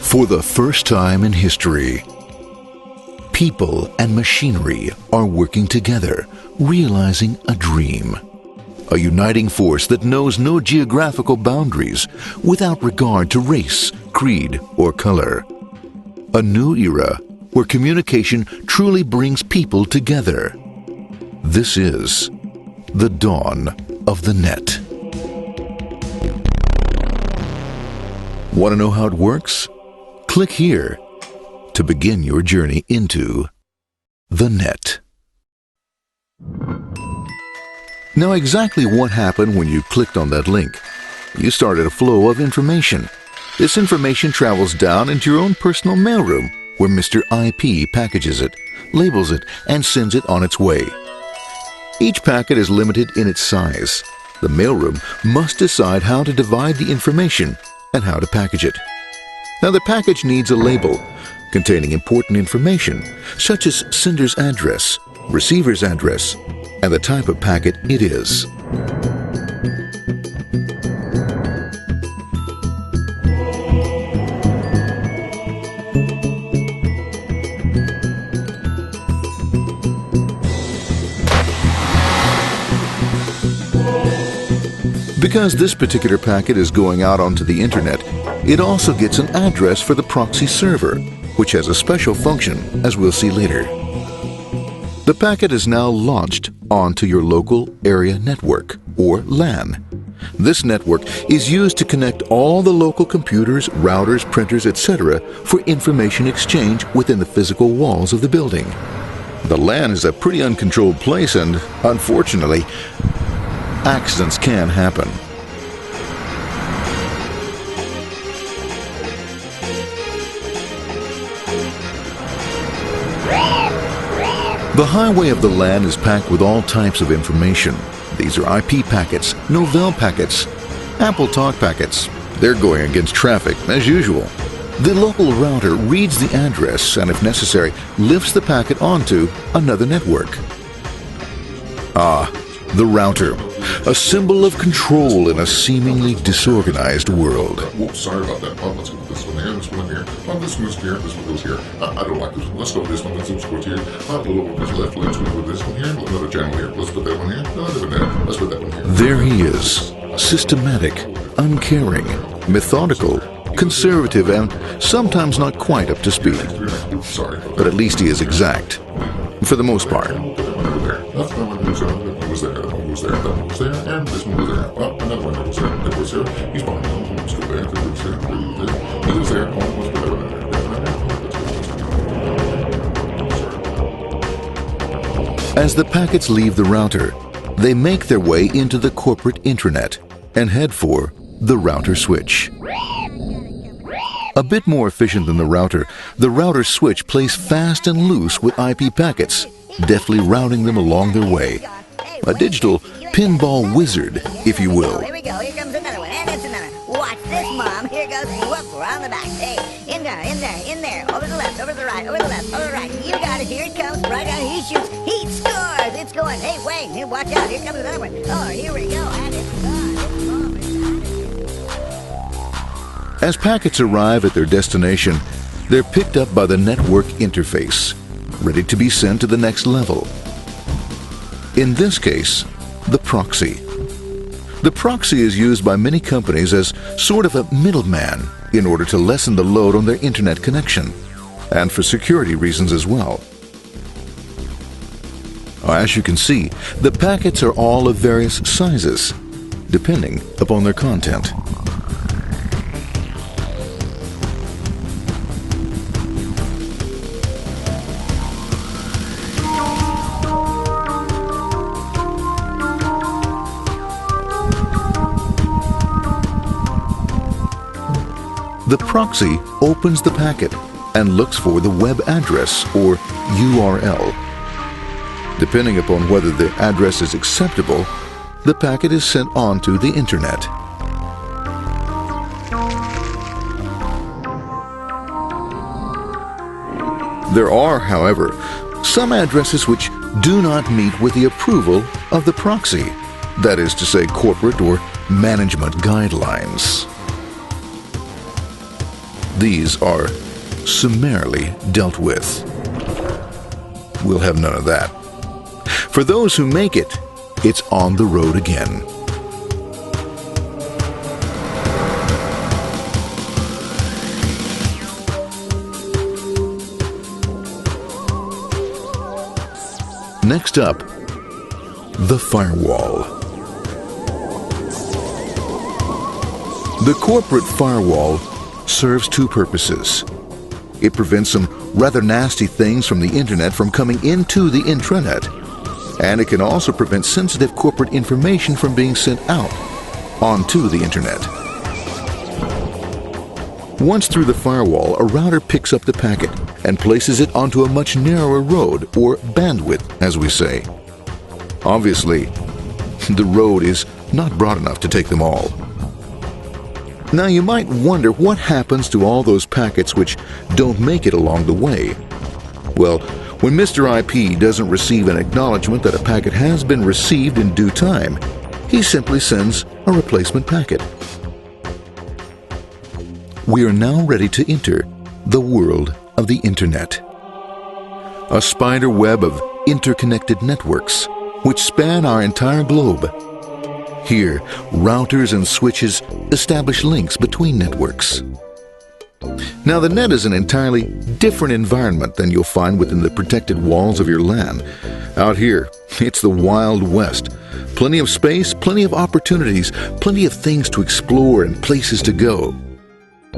For the first time in history, people and machinery are working together, realizing a dream. A uniting force that knows no geographical boundaries without regard to race, creed, or color. A new era where communication truly brings people together. This is the dawn of the net. Want to know how it works? Click here to begin your journey into the net. Now, exactly what happened when you clicked on that link? You started a flow of information. This information travels down into your own personal mailroom, where Mr. IP packages it, labels it, and sends it on its way. Each packet is limited in its size. The mailroom must decide how to divide the information and how to package it. Now, the package needs a label containing important information, such as sender's address, receiver's address, and the type of packet it is. Because this particular packet is going out onto the internet, it also gets an address for the proxy server, which has a special function, as we'll see later. The packet is now launched onto your local area network, or LAN. This network is used to connect all the local computers, routers, printers, etc. for information exchange within the physical walls of the building. The LAN is a pretty uncontrolled place, and unfortunately, accidents can happen. The highway of the LAN is packed with all types of information. These are IP packets, Novell packets, Apple Talk packets. They're going against traffic, as usual. The local router reads the address and, if necessary, lifts the packet onto another network. The router, a symbol of control in a seemingly disorganized world. Whoops, sorry about that. Let's go with this one here, this one here. This one goes here, this one goes here. I don't like this one. Let's go with this one. Let's go here. A little bit left. Let's go with this one here. Another channel here. Let's put that one here. Let's put that one here. There he is. Systematic, uncaring, methodical, conservative, and sometimes not quite up to speed. Sorry. But at least he is exact. For the most part. That one was there, that one was there, and this one was there. Oh, another one was there, that was there. He's fine. Let's go there, that was there, he was there. Oh, let's put that one there. As the packets leave the router, they make their way into the corporate intranet and head for the router switch. A bit more efficient than the router switch plays fast and loose with IP packets, deftly routing them along their way. A digital pinball wizard, if you will. Here we go. Here comes another one, and it's another. Watch this, Mom. Here goes. Whoop, we're on the back. Hey, in there. Over the left, over the right, over the left, over the right. You got it. Here it comes. Right down. He shoots. He scores. It's going. Hey, wait. Here, watch out. Here comes another one. Oh, here we go. And it's gone. As packets arrive at their destination, they're picked up by the network interface, ready to be sent to the next level. In this case, the proxy. The proxy is used by many companies as sort of a middleman in order to lessen the load on their internet connection, and for security reasons as well. As you can see, the packets are all of various sizes, depending upon their content. The proxy opens the packet and looks for the web address, or URL. Depending upon whether the address is acceptable, the packet is sent on to the internet. There are, however, some addresses which do not meet with the approval of the proxy, that is to say, corporate or management guidelines. these are summarily dealt with. We'll have none of that. For those who make it, it's on the road again. Next up, the firewall. The corporate firewall serves two purposes. It prevents some rather nasty things from the internet from coming into the intranet, and it can also prevent sensitive corporate information from being sent out onto the internet. Once through the firewall, a router picks up the packet and places it onto a much narrower road, or bandwidth, as we say. Obviously, the road is not broad enough to take them all. Now you might wonder what happens to all those packets which don't make it along the way. Well, when Mr. IP doesn't receive an acknowledgement that a packet has been received in due time, he simply sends a replacement packet. We are now ready to enter the world of the Internet. A spider web of interconnected networks which span our entire globe. Here, routers and switches establish links between networks. Now, the net is an entirely different environment than you'll find within the protected walls of your LAN. Out here, it's the Wild West. Plenty of space, plenty of opportunities, plenty of things to explore and places to go.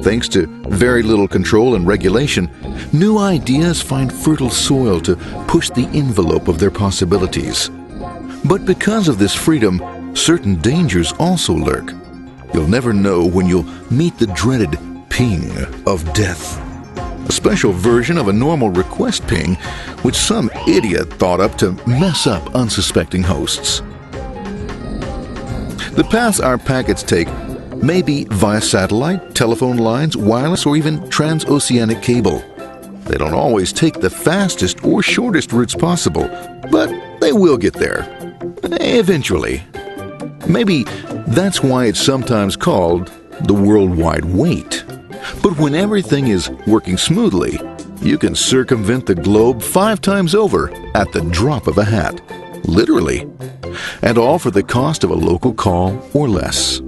Thanks to very little control and regulation, new ideas find fertile soil to push the envelope of their possibilities. But because of this freedom, certain dangers also lurk. You'll never know when you'll meet the dreaded ping of death. A special version of a normal request ping, which some idiot thought up to mess up unsuspecting hosts. The paths our packets take may be via satellite, telephone lines, wireless, or even transoceanic cable. They don't always take the fastest or shortest routes possible, but they will get there. Eventually. Maybe that's why it's sometimes called the worldwide wait. But when everything is working smoothly, you can circumvent the globe 5 times over at the drop of a hat. Literally. And all for the cost of a local call or less.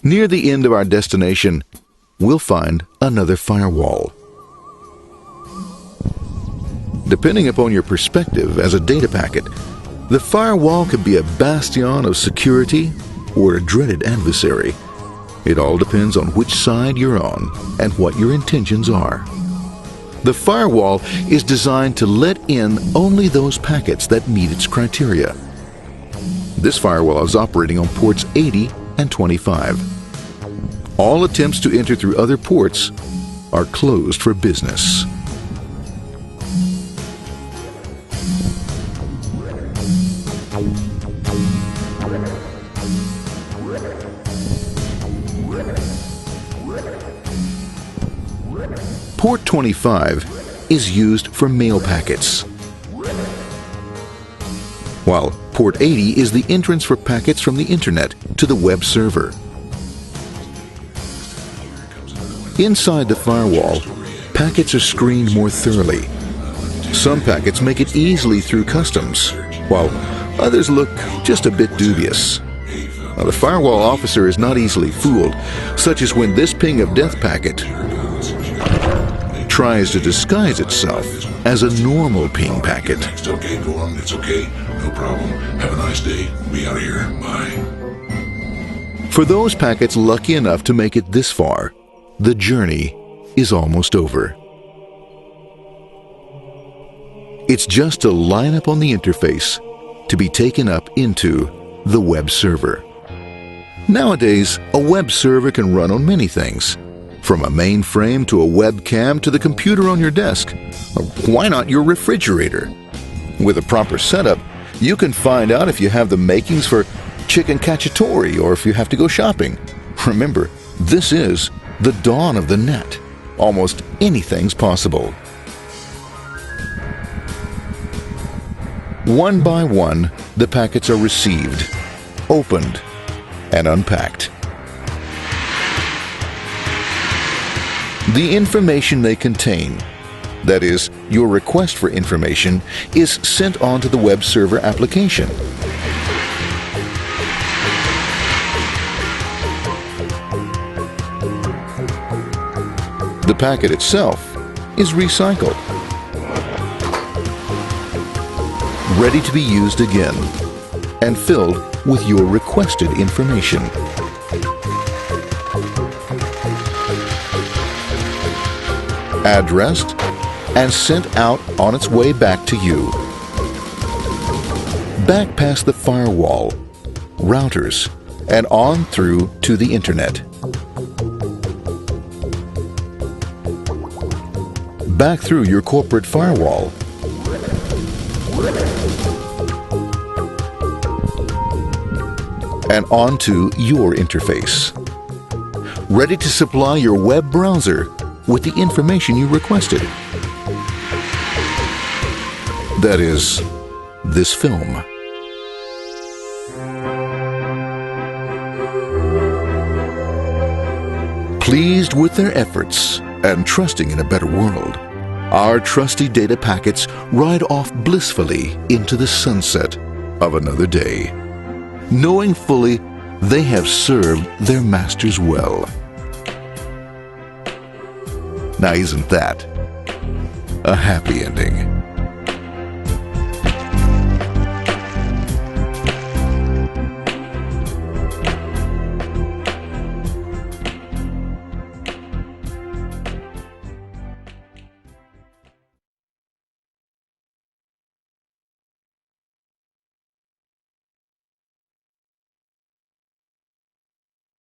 Near the end of our destination, we'll find another firewall. Depending upon your perspective as a data packet, the firewall could be a bastion of security or a dreaded adversary. It all depends on which side you're on and what your intentions are. The firewall is designed to let in only those packets that meet its criteria. This firewall is operating on ports 80 and 25. All attempts to enter through other ports are closed for business. Port 25 is used for mail packets, while Port 80 is the entrance for packets from the Internet to the web server. Inside the firewall, packets are screened more thoroughly. Some packets make it easily through customs, while others look just a bit dubious. Now, the firewall officer is not easily fooled, such as when this ping of death packet tries to disguise itself as a normal ping packet. It's okay, go on, it's okay, no problem. Have a nice day, be out of here, bye. For those packets lucky enough to make it this far, the journey is almost over. It's just a line up on the interface to be taken up into the web server. Nowadays, a web server can run on many things, from a mainframe to a webcam to the computer on your desk. Or why not your refrigerator? With a proper setup, you can find out if you have the makings for chicken cacciatore or if you have to go shopping. Remember, this is the dawn of the net. Almost anything's possible. One by one, the packets are received, opened, and unpacked. The information they contain, that is, your request for information, is sent on to the web server application. The packet itself is recycled, ready to be used again, and filled with your requested information. Addressed and sent out on its way back to you. Back past the firewall, routers, and on through to the internet. Back through your corporate firewall. And onto your interface. Ready to supply your web browser with the information you requested. That is, this film. Pleased with their efforts and trusting in a better world, our trusty data packets ride off blissfully into the sunset of another day, knowing fully they have served their masters well. Now, isn't that a happy ending?